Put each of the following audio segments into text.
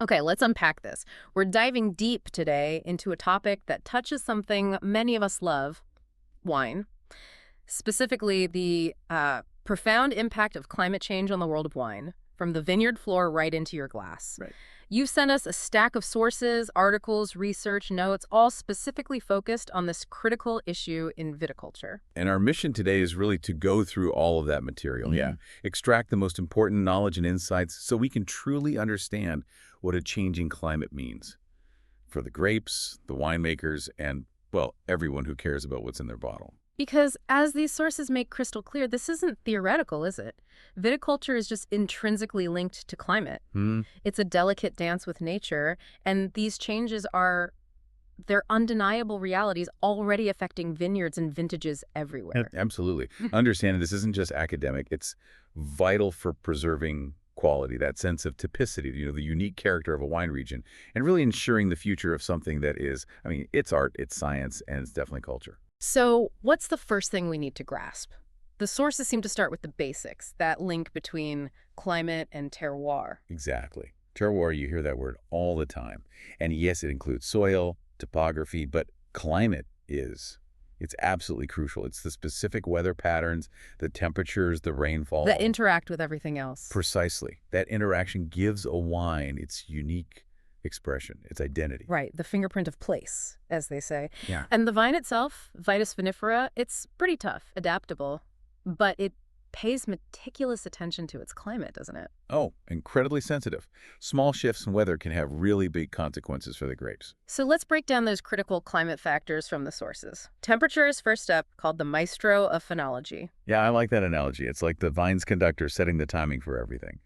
Okay, let's unpack this. We're diving deep today into a topic that touches something many of us love, wine. Specifically, the profound impact of climate change on the world of wine, from the vineyard floor right into your glass. Right. You've sent us a stack of sources, articles, research, notes, all specifically focused on this critical issue in viticulture. And our mission today is really to go through all of that material, extract the most important knowledge and insights so we can truly understand what a changing climate means for the grapes, the winemakers, and, well, everyone who cares about what's in their bottle. Because as these sources make crystal clear, this isn't theoretical, is it? Viticulture is just intrinsically linked to climate. It's a delicate dance with nature, and these changes they're undeniable realities already affecting vineyards and vintages everywhere. Absolutely. Understanding this isn't just academic, it's vital for preserving quality, that sense of typicity, the unique character of a wine region, and really ensuring the future of something that is, it's art, it's science, and it's definitely culture. So what's the first thing we need to grasp? The sources seem to start with the basics, that link between climate and terroir. Exactly. Terroir, you hear that word all the time. And yes, it includes soil, topography, but climate it's absolutely crucial. It's the specific weather patterns, the temperatures, the rainfall. That interact with everything else. Precisely. That interaction gives a wine its unique expression, its identity. Right, the fingerprint of place, as they say. Yeah. And the vine itself, Vitis vinifera, it's pretty tough, adaptable, but it pays meticulous attention to its climate, doesn't it? Oh, incredibly sensitive. Small shifts in weather can have really big consequences for the grapes. So let's break down those critical climate factors from the sources. Temperature is first up, called the maestro of phenology. Yeah, I like that analogy. It's like the vine's conductor setting the timing for everything.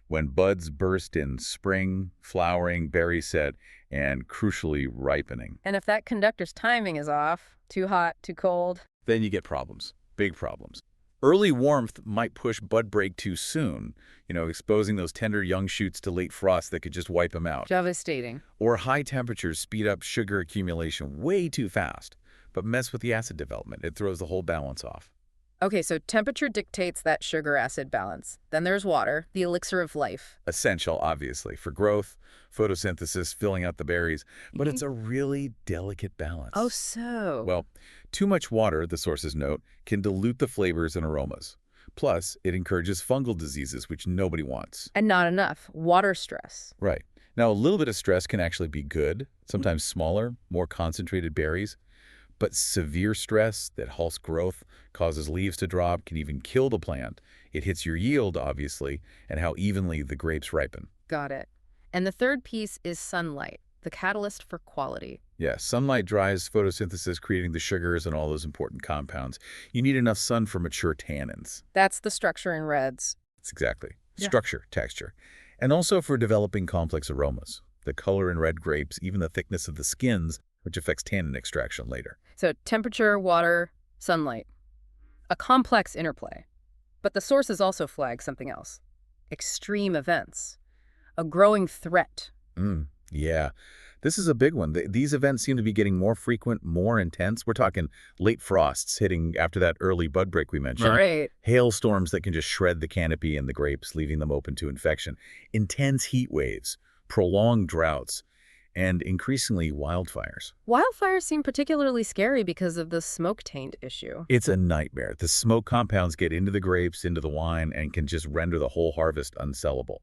When buds burst in spring, flowering, berries set, and crucially ripening. And if that conductor's timing is off, too hot, too cold, then you get problems, big problems. Early warmth might push budbreak too soon, exposing those tender young shoots to late frost that could just wipe them out. devastating. Or high temperatures speed up sugar accumulation way too fast, but mess with the acid development. It throws the whole balance off. Okay, so temperature dictates that sugar-acid balance. Then there's water, the elixir of life. Essential, obviously, for growth, photosynthesis, filling out the berries, but it's a really delicate balance. Oh, so. Well, too much water, the sources note, can dilute the flavors and aromas. Plus, it encourages fungal diseases, which nobody wants. And not enough. Water stress. Right. Now, a little bit of stress can actually be good, sometimes smaller, more concentrated berries. But severe stress that halts growth, causes leaves to drop, can even kill the plant. It hits your yield, obviously, and how evenly the grapes ripen. Got it. And the third piece is sunlight, the catalyst for quality. Yeah, sunlight drives photosynthesis, creating the sugars and all those important compounds. You need enough sun for mature tannins. That's the structure in reds. That's exactly. Yeah. Structure, texture. And also for developing complex aromas. The color in red grapes, even the thickness of the skins, which affects tannin extraction later. So temperature, water, sunlight. A complex interplay. But the sources also flag something else. Extreme events. A growing threat. Yeah, this is a big one. These events seem to be getting more frequent, more intense. We're talking late frosts hitting after that early budbreak we mentioned. Right. Hailstorms that can just shred the canopy and the grapes, leaving them open to infection. Intense heat waves, prolonged droughts, and increasingly wildfires. Wildfires seem particularly scary because of the smoke taint issue. It's a nightmare. The smoke compounds get into the grapes, into the wine, and can just render the whole harvest unsellable.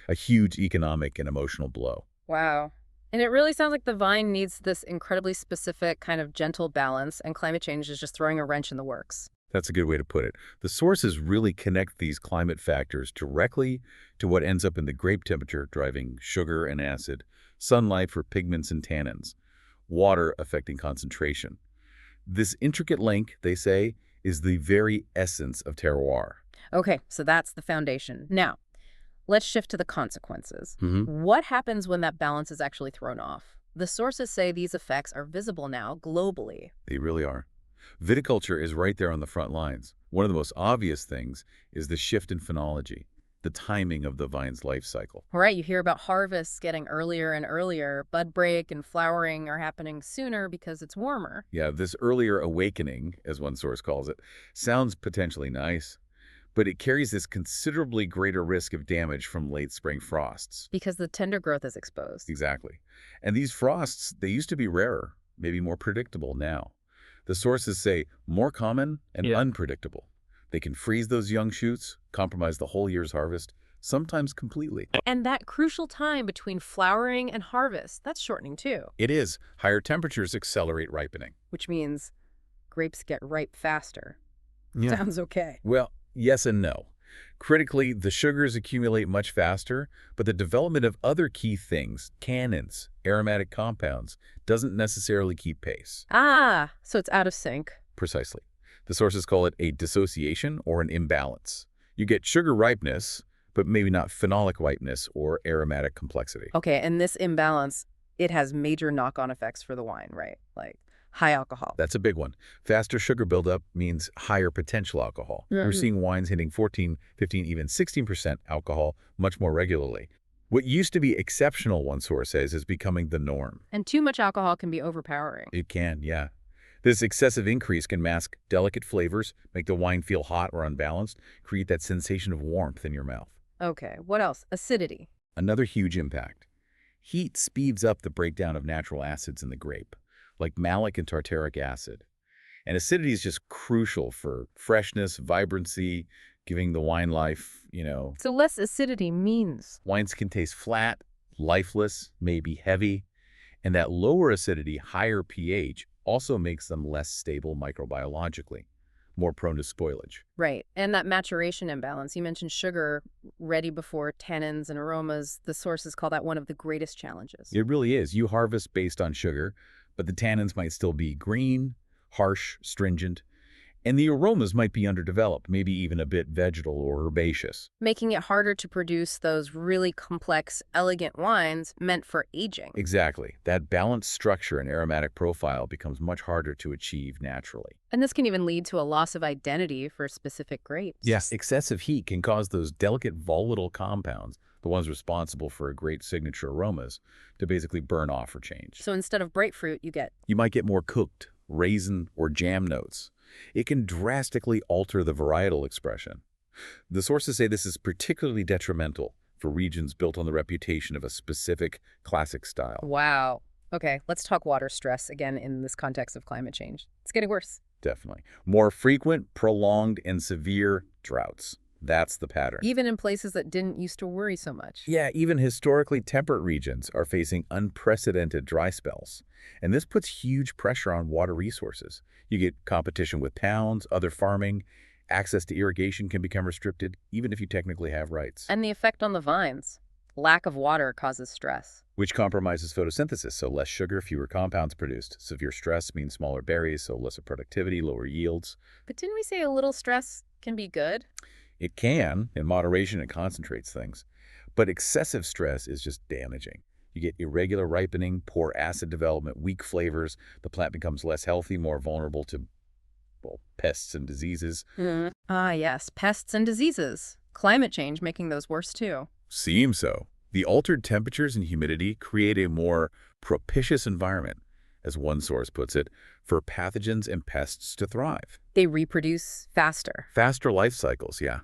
A huge economic and emotional blow. Wow. And it really sounds like the vine needs this incredibly specific kind of gentle balance, and climate change is just throwing a wrench in the works. That's a good way to put it. The sources really connect these climate factors directly to what ends up in the grape temperature, driving sugar and acid, sunlight for pigments and tannins, water affecting concentration. This intricate link, they say, is the very essence of terroir. Okay, so that's the foundation. Now, let's shift to the consequences. What happens when that balance is actually thrown off? The sources say these effects are visible now globally. They really are. Viticulture is right there on the front lines. One of the most obvious things is the shift in phenology, the timing of the vine's life cycle. Right, you hear about harvests getting earlier and earlier. Bud break and flowering are happening sooner because it's warmer. Yeah, this earlier awakening, as one source calls it, sounds potentially nice, but it carries this considerably greater risk of damage from late spring frosts. Because the tender growth is exposed. Exactly. And these frosts, they used to be rarer, maybe more predictable now. The sources say more common and unpredictable. They can freeze those young shoots, compromise the whole year's harvest, sometimes completely. And that crucial time between flowering and harvest, that's shortening too. It is. Higher temperatures accelerate ripening. Which means grapes get ripe faster. Yeah. Sounds okay. Well, yes and no. Critically, the sugars accumulate much faster, but the development of other key things, tannins, aromatic compounds, doesn't necessarily keep pace. Ah, so it's out of sync. Precisely. The sources call it a dissociation or an imbalance. You get sugar ripeness, but maybe not phenolic ripeness or aromatic complexity. Okay, and this imbalance, it has major knock-on effects for the wine, right? Like high alcohol. That's a big one. Faster sugar buildup means higher potential alcohol. We're seeing wines hitting 14, 15, even 16% alcohol much more regularly. What used to be exceptional, one source says, is becoming the norm. And too much alcohol can be overpowering. It can, yeah. This excessive increase can mask delicate flavors, make the wine feel hot or unbalanced, create that sensation of warmth in your mouth. Okay, what else? Acidity. Another huge impact. Heat speeds up the breakdown of natural acids in the grape, like malic and tartaric acid. And acidity is just crucial for freshness, vibrancy, giving the wine life, So less acidity means? Wines can taste flat, lifeless, maybe heavy. And that lower acidity, higher pH also makes them less stable microbiologically, more prone to spoilage. Right, and that maturation imbalance. You mentioned sugar ready before tannins and aromas. The sources call that one of the greatest challenges. It really is. You harvest based on sugar, but the tannins might still be green, harsh, stringent, and the aromas might be underdeveloped, maybe even a bit vegetal or herbaceous. Making it harder to produce those really complex, elegant wines meant for aging. Exactly. That balanced structure and aromatic profile becomes much harder to achieve naturally. And this can even lead to a loss of identity for specific grapes. Yes, excessive heat can cause those delicate volatile compounds, the ones responsible for a great signature aromas, to basically burn off or change. So instead of grapefruit, You might get more cooked, raisin, or jam notes. It can drastically alter the varietal expression. The sources say this is particularly detrimental for regions built on the reputation of a specific classic style. Wow. Okay, let's talk water stress again in this context of climate change. It's getting worse. Definitely. More frequent, prolonged, and severe droughts. That's the pattern. Even in places that didn't used to worry so much. Yeah, even historically temperate regions are facing unprecedented dry spells. And this puts huge pressure on water resources. You get competition with towns, other farming. Access to irrigation can become restricted, even if you technically have rights. And the effect on the vines. Lack of water causes stress. Which compromises photosynthesis, so less sugar, fewer compounds produced. Severe stress means smaller berries, so lesser productivity, lower yields. But didn't we say a little stress can be good? It can, in moderation, it concentrates things. But excessive stress is just damaging. You get irregular ripening, poor acid development, weak flavors. The plant becomes less healthy, more vulnerable to, pests and diseases. Ah, yes, pests and diseases. Climate change making those worse too. Seems so. The altered temperatures and humidity create a more propitious environment, as one source puts it, for pathogens and pests to thrive. They reproduce faster. Faster life cycles, yeah,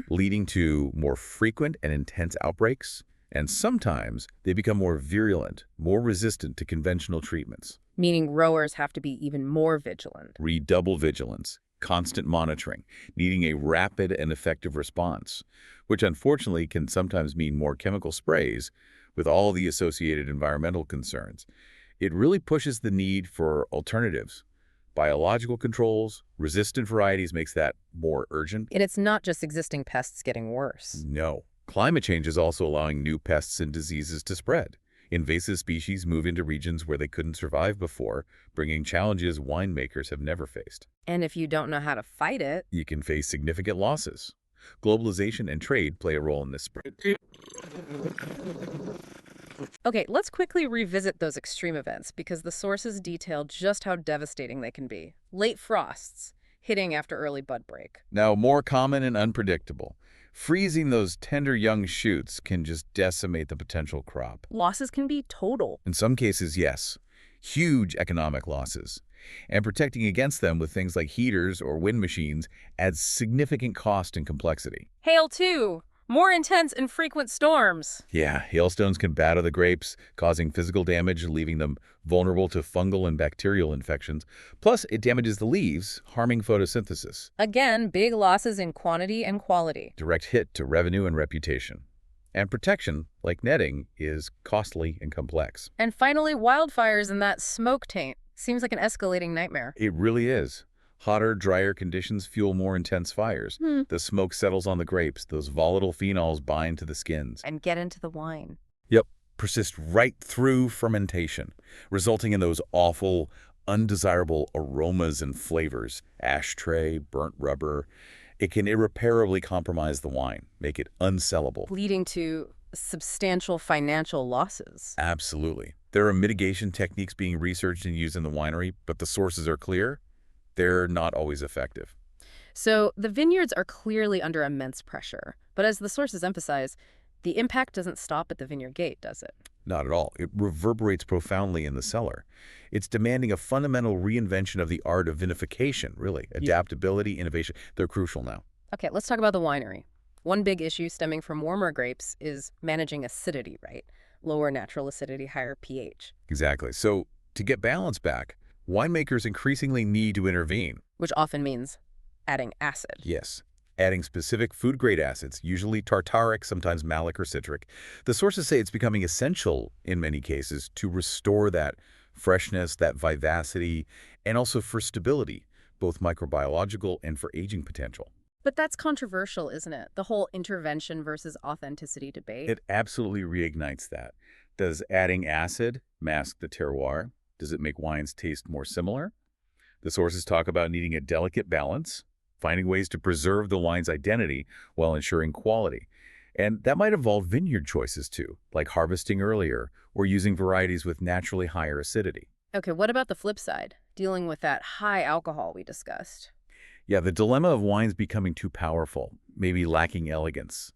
leading to more frequent and intense outbreaks. And sometimes they become more virulent, more resistant to conventional treatments. Meaning growers have to be even more vigilant. Redouble vigilance, constant monitoring, needing a rapid and effective response, which unfortunately can sometimes mean more chemical sprays with all the associated environmental concerns. It really pushes the need for alternatives. Biological controls, resistant varieties makes that more urgent. And it's not just existing pests getting worse. No. Climate change is also allowing new pests and diseases to spread. Invasive species move into regions where they couldn't survive before, bringing challenges winemakers have never faced. And if you don't know how to fight it, You can face significant losses. Globalization and trade play a role in this spread. Okay, let's quickly revisit those extreme events because the sources detail just how devastating they can be. Late frosts, hitting after early bud break. Now, more common and unpredictable. Freezing those tender young shoots can just decimate the potential crop. Losses can be total. In some cases, yes. huge economic losses. And protecting against them with things like heaters or wind machines adds significant cost and complexity. Hail too! More intense and frequent storms. Yeah, hailstones can batter the grapes, causing physical damage, leaving them vulnerable to fungal and bacterial infections. Plus, it damages the leaves, harming photosynthesis. Again, big losses in quantity and quality. Direct hit to revenue and reputation. And protection, like netting, is costly and complex. And finally, wildfires and that smoke taint. Seems like an escalating nightmare. It really is. Hotter, drier conditions fuel more intense fires. The smoke settles on the grapes. Those volatile phenols bind to the skins. And get into the wine. Yep, persist right through fermentation, resulting in those awful, undesirable aromas and flavors. Ashtray, burnt rubber. It can irreparably compromise the wine, make it unsellable. Leading to substantial financial losses. Absolutely. There are mitigation techniques being researched and used in the winery, but the sources are clear. They're not always effective. So the vineyards are clearly under immense pressure. But as the sources emphasize, the impact doesn't stop at the vineyard gate, does it? Not at all. It reverberates profoundly in the cellar. It's demanding a fundamental reinvention of the art of vinification, really. Adaptability, innovation, they're crucial now. Okay, let's talk about the winery. One big issue stemming from warmer grapes is managing acidity, right? Lower natural acidity, higher pH. Exactly. So to get balance back, winemakers increasingly need to intervene. Which often means adding acid. Yes. Adding specific food-grade acids, usually tartaric, sometimes malic or citric. The sources say it's becoming essential, in many cases, to restore that freshness, that vivacity, and also for stability, both microbiological and for aging potential. But that's controversial, isn't it? The whole intervention versus authenticity debate. It absolutely reignites that. Does adding acid mask the terroir? Does it make wines taste more similar? The sources talk about needing a delicate balance, finding ways to preserve the wine's identity while ensuring quality. And that might involve vineyard choices too, like harvesting earlier or using varieties with naturally higher acidity. Okay, what about the flip side? Dealing with that high alcohol we discussed. Yeah, the dilemma of wines becoming too powerful, maybe lacking elegance.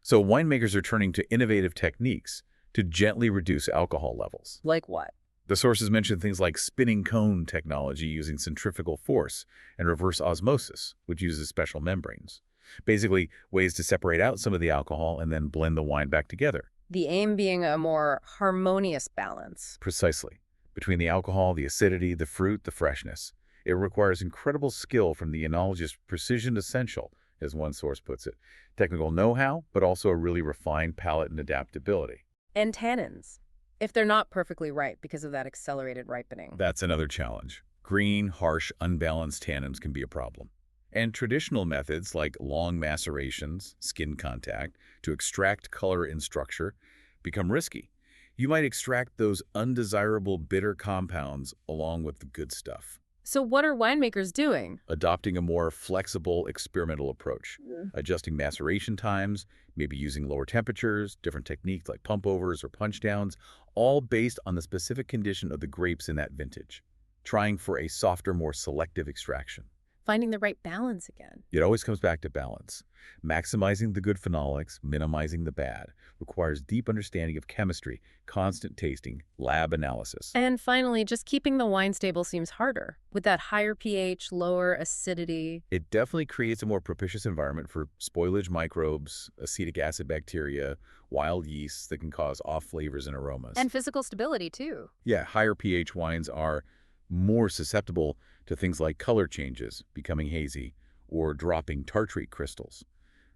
So winemakers are turning to innovative techniques to gently reduce alcohol levels. Like what? The sources mention things like spinning cone technology using centrifugal force and reverse osmosis, which uses special membranes. Basically, ways to separate out some of the alcohol and then blend the wine back together. The aim being a more harmonious balance. Precisely. Between the alcohol, the acidity, the fruit, the freshness. It requires incredible skill from the enologist, precision essential, as one source puts it. Technical know-how, but also a really refined palate and adaptability. And tannins, if they're not perfectly ripe because of that accelerated ripening. That's another challenge. Green, harsh, unbalanced tannins can be a problem. And traditional methods like long macerations, skin contact, to extract color and structure become risky. You might extract those undesirable bitter compounds along with the good stuff. So what are winemakers doing? Adopting a more flexible experimental approach, adjusting maceration times, maybe using lower temperatures, different techniques like pump-overs or punch-downs, all based on the specific condition of the grapes in that vintage, trying for a softer, more selective extraction. Finding the right balance again. It always comes back to balance. Maximizing the good phenolics, minimizing the bad, requires deep understanding of chemistry, constant tasting, lab analysis. And finally, just keeping the wine stable seems harder. With that higher pH, lower acidity. It definitely creates a more propitious environment for spoilage microbes, acetic acid bacteria, wild yeasts that can cause off flavors and aromas. And physical stability, too. Yeah, higher pH wines are more susceptible to things like color changes, becoming hazy, or dropping tartrate crystals.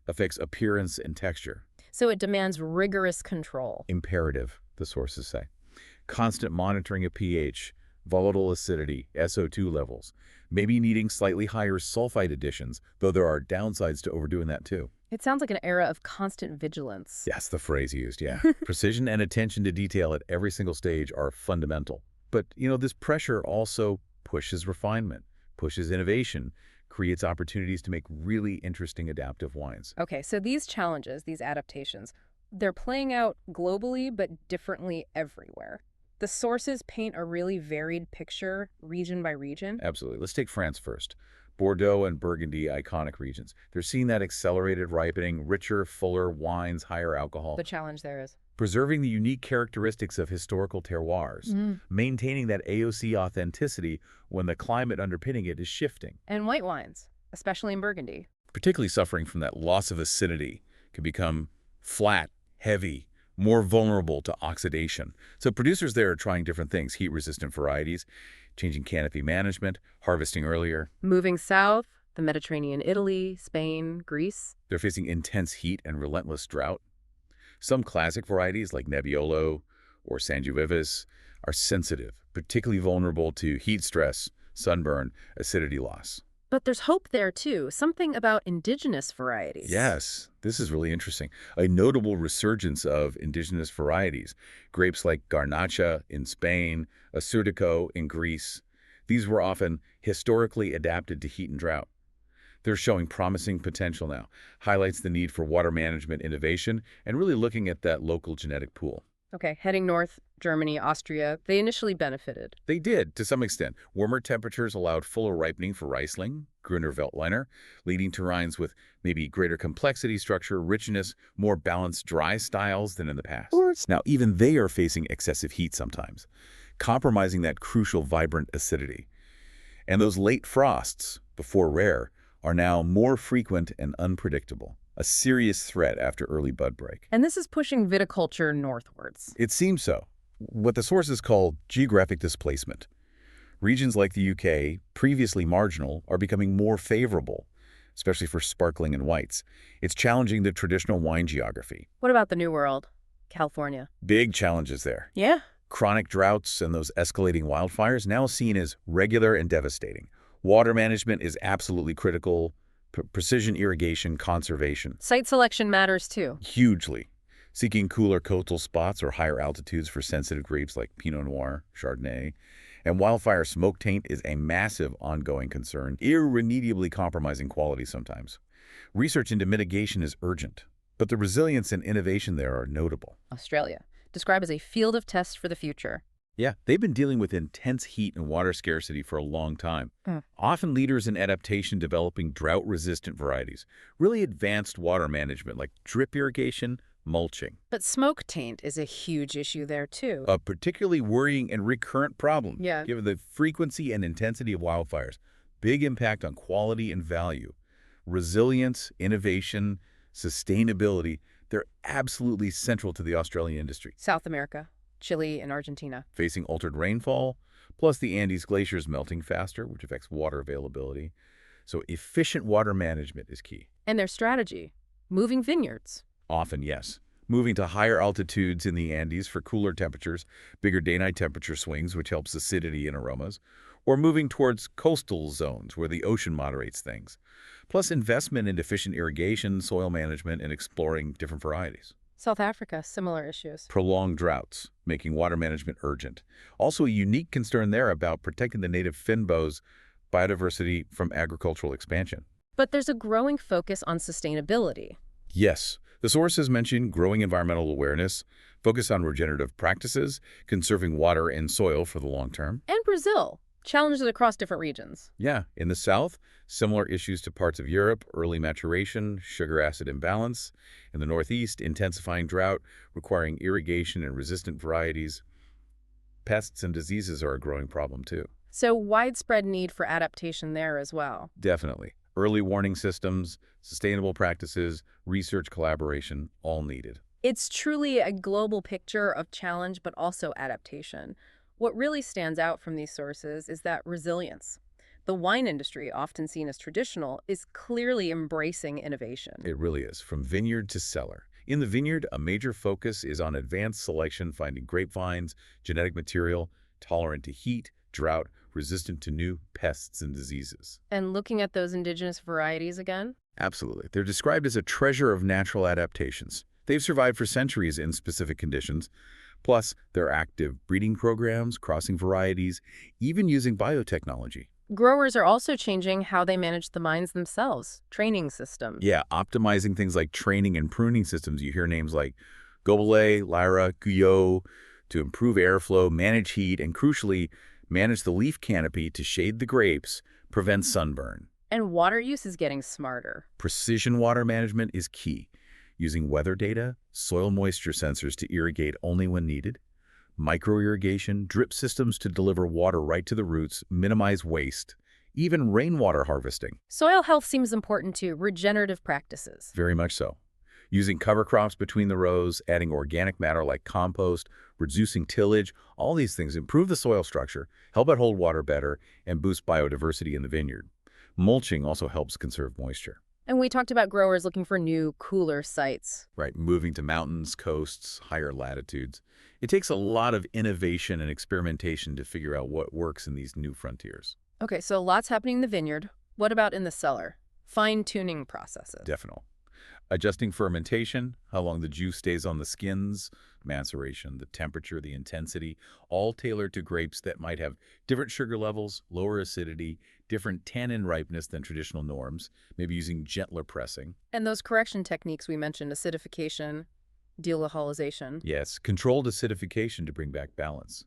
Affects appearance and texture. So it demands rigorous control. Imperative, the sources say. Constant monitoring of pH, volatile acidity, SO2 levels, maybe needing slightly higher sulfite additions, though there are downsides to overdoing that too. It sounds like an era of constant vigilance. That's the phrase used, yeah. Precision and attention to detail at every single stage are fundamental. But, this pressure also pushes refinement, pushes innovation, creates opportunities to make really interesting adaptive wines. Okay, so these challenges, these adaptations, they're playing out globally but differently everywhere. The sources paint a really varied picture, region by region. Absolutely. Let's take France first. Bordeaux and Burgundy, iconic regions. They're seeing that accelerated ripening, richer, fuller wines, higher alcohol. The challenge there is? preserving the unique characteristics of historical terroirs, maintaining that AOC authenticity when the climate underpinning it is shifting. And white wines, especially in Burgundy. Particularly suffering from that loss of acidity, can become flat, heavy, more vulnerable to oxidation. So producers there are trying different things, heat-resistant varieties, changing canopy management, harvesting earlier. Moving south, the Mediterranean, Italy, Spain, Greece. They're facing intense heat and relentless drought. Some classic varieties like Nebbiolo or Sangiovese are sensitive, particularly vulnerable to heat stress, sunburn, acidity loss. But there's hope there, too. Something about indigenous varieties. Yes, this is really interesting. A notable resurgence of indigenous varieties. Grapes like Garnacha in Spain, Acidity in Greece. These were often historically adapted to heat and drought. They're showing promising potential now. Highlights the need for water management innovation and really looking at that local genetic pool. Okay, heading north, Germany, Austria, they initially benefited. They did, to some extent. Warmer temperatures allowed fuller ripening for Riesling, Grüner Veltliner, leading to wines with maybe greater complexity, structure, richness, more balanced dry styles than in the past. Now, even they are facing excessive heat sometimes, compromising that crucial vibrant acidity. And those late frosts, before rare, are now more frequent and unpredictable. A serious threat after early budbreak. And this is pushing viticulture northwards. It seems so. What the sources call geographic displacement. Regions like the UK, previously marginal, are becoming more favorable, especially for sparkling and whites. It's challenging the traditional wine geography. What about the New World? California. Big challenges there. Yeah. Chronic droughts and those escalating wildfires now seen as regular and devastating. Water management is absolutely critical. Precision irrigation, conservation. Site selection matters too. Hugely. Seeking cooler coastal spots or higher altitudes for sensitive grapes like Pinot Noir, Chardonnay. And wildfire smoke taint is a massive ongoing concern, irremediably compromising quality sometimes. Research into mitigation is urgent, but the resilience and innovation there are notable. Australia, described as a field of test for the future. Yeah, they've been dealing with intense heat and water scarcity for a long time. Often leaders in adaptation developing drought-resistant varieties, really advanced water management like drip irrigation, mulching. But smoke taint is a huge issue there too. A particularly worrying and recurrent problem, Yeah. given the frequency and intensity of wildfires. Big impact on quality and value. Resilience, innovation, sustainability, they're absolutely central to the Australian industry. South America, Chile and Argentina. Facing altered rainfall, plus the Andes glaciers melting faster, which affects water availability. So efficient water management is key. And their strategy, moving vineyards. Often, yes. Moving to higher altitudes in the Andes for cooler temperatures, bigger day-night temperature swings, which helps acidity and aromas, or moving towards coastal zones where the ocean moderates things. Plus investment in efficient irrigation, soil management, and exploring different varieties. South Africa, similar issues. Prolonged droughts, making water management urgent. Also a unique concern there about protecting the native fynbos biodiversity from agricultural expansion. But there's a growing focus on sustainability. Yes, the sources mention growing environmental awareness, focus on regenerative practices, conserving water and soil for the long term. And Brazil, challenges across different regions. Yeah, in the south, similar issues to parts of Europe, early maturation, sugar-acid imbalance. In the northeast, intensifying drought, requiring irrigation and resistant varieties. Pests and diseases are a growing problem too. So widespread need for adaptation there as well. Definitely. Early warning systems, sustainable practices, research collaboration, all needed. It's truly a global picture of challenge, but also adaptation. What really stands out from these sources is that resilience. The wine industry, often seen as traditional, is clearly embracing innovation. It really is, from vineyard to cellar. In the vineyard, a major focus is on advanced selection, finding grapevines, genetic material, tolerant to heat, drought, resistant to new pests and diseases. And looking at those indigenous varieties again? Absolutely. They're described as a treasure of natural adaptations. They've survived for centuries in specific conditions. Plus, there are active breeding programs, crossing varieties, even using biotechnology. Growers are also changing how they manage the vines themselves, training systems. Yeah, optimizing things like training and pruning systems. You hear names like Gobelet, Lyra, Guyot, to improve airflow, manage heat, and crucially, manage the leaf canopy to shade the grapes, prevent sunburn. And water use is getting smarter. Precision water management is key, using weather data, soil moisture sensors to irrigate only when needed, micro-irrigation, drip systems to deliver water right to the roots, minimize waste, even rainwater harvesting. Soil health seems important too, regenerative practices. Very much so. Using cover crops between the rows, adding organic matter like compost, reducing tillage, all these things improve the soil structure, help it hold water better, and boost biodiversity in the vineyard. Mulching also helps conserve moisture. And we talked about growers looking for new, cooler sites. Right, moving to mountains, coasts, higher latitudes. It takes a lot of innovation and experimentation to figure out what works in these new frontiers. Okay, so lots happening in the vineyard. What about in the cellar? Fine-tuning processes. Definitely. Adjusting fermentation, how long the juice stays on the skins, maceration, the temperature, the intensity, all tailored to grapes that might have different sugar levels, lower acidity, different tannin ripeness than traditional norms, maybe using gentler pressing. And those correction techniques we mentioned, acidification, dealcoholization. Yes, controlled acidification to bring back balance.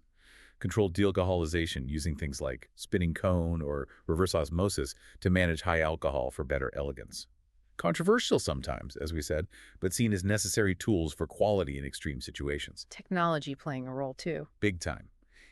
Controlled dealcoholization using things like spinning cone or reverse osmosis to manage high alcohol for better elegance. Controversial sometimes, as we said, but seen as necessary tools for quality in extreme situations. Technology playing a role too. Big time.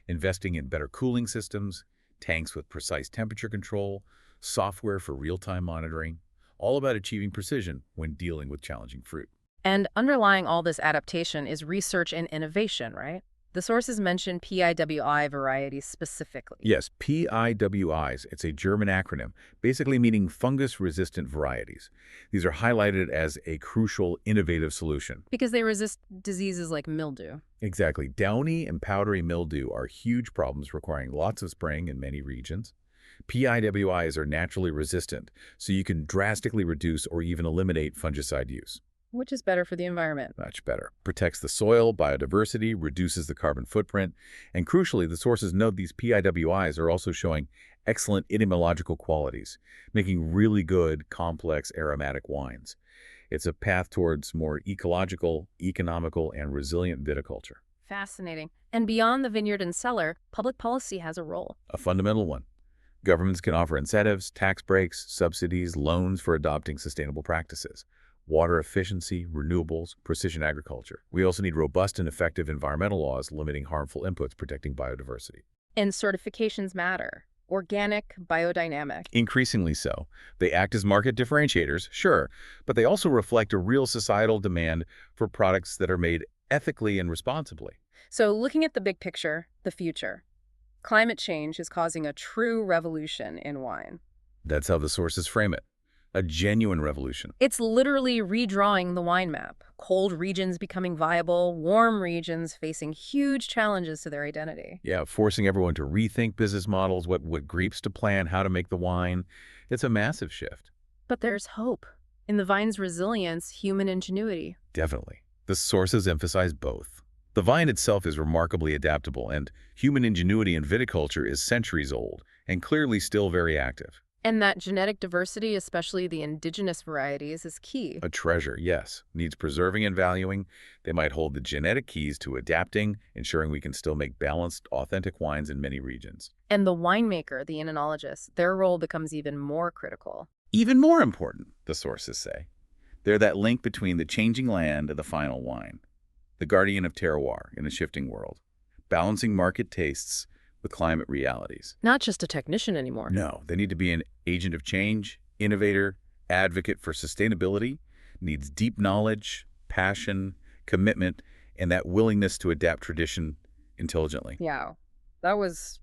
Investing in better cooling systems, tanks with precise temperature control, software for real-time monitoring, all about achieving precision when dealing with challenging fruit. And underlying all this adaptation is research and innovation, right? The sources mention PIWI varieties specifically. Yes, PIWIs. It's a German acronym, basically meaning fungus-resistant varieties. These are highlighted as a crucial, innovative solution. Because they resist diseases like mildew. Exactly. Downy and powdery mildew are huge problems requiring lots of spraying in many regions. PIWIs are naturally resistant, so you can drastically reduce or even eliminate fungicide use. Which is better for the environment. Much better. Protects the soil, biodiversity, reduces the carbon footprint, and crucially, the sources note these PIWIs are also showing excellent etymological qualities, making really good, complex, aromatic wines. It's a path towards more ecological, economical, and resilient viticulture. Fascinating. And beyond the vineyard and cellar, public policy has a role. A fundamental one. Governments can offer incentives, tax breaks, subsidies, loans for adopting sustainable practices. Water efficiency, renewables, precision agriculture. We also need robust and effective environmental laws limiting harmful inputs, protecting biodiversity. And certifications matter. Organic, biodynamic. Increasingly so. They act as market differentiators, sure, but they also reflect a real societal demand for products that are made ethically and responsibly. So looking at the big picture, the future, climate change is causing a true revolution in wine. That's how the sources frame it. A genuine revolution. It's literally redrawing the wine map. Cold regions becoming viable, warm regions facing huge challenges to their identity. Yeah, forcing everyone to rethink business models, what grapes to plant, how to make the wine. It's a massive shift. But there's hope. In the vine's resilience, human ingenuity. Definitely. The sources emphasize both. The vine itself is remarkably adaptable, and human ingenuity in viticulture is centuries old and clearly still very active. And that genetic diversity, especially the indigenous varieties, is key. A treasure, yes. Needs preserving and valuing. They might hold the genetic keys to adapting, ensuring we can still make balanced, authentic wines in many regions. And the winemaker, the enologist, their role becomes even more critical. Even more important, the sources say. They're that link between the changing land and the final wine. The guardian of terroir in a shifting world. Balancing market tastes with climate realities. Not just a technician anymore. No, they need to be an agent of change, innovator, advocate for sustainability, needs deep knowledge, passion, commitment, and that willingness to adapt tradition intelligently. Yeah, that was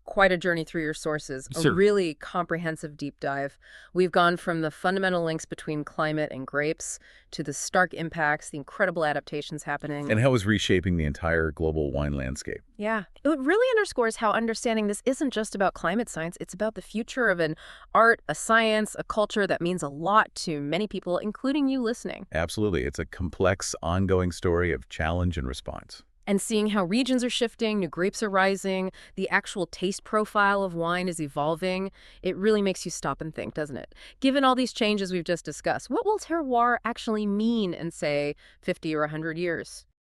quite a journey through your sources, a Sure. really comprehensive deep dive. We've gone from the fundamental links between climate and grapes to the stark impacts, the incredible adaptations happening. And how is reshaping the entire global wine landscape? Yeah, it really underscores how understanding this isn't just about climate science, it's about the future of an art, a science, a culture that means a lot to many people, including you listening. Absolutely. It's a complex, ongoing story of challenge and response. And seeing how regions are shifting, new grapes are rising, the actual taste profile of wine is evolving, it really makes you stop and think, doesn't it? Given all these changes we've just discussed, what will terroir actually mean in, say, 50 or 100 years?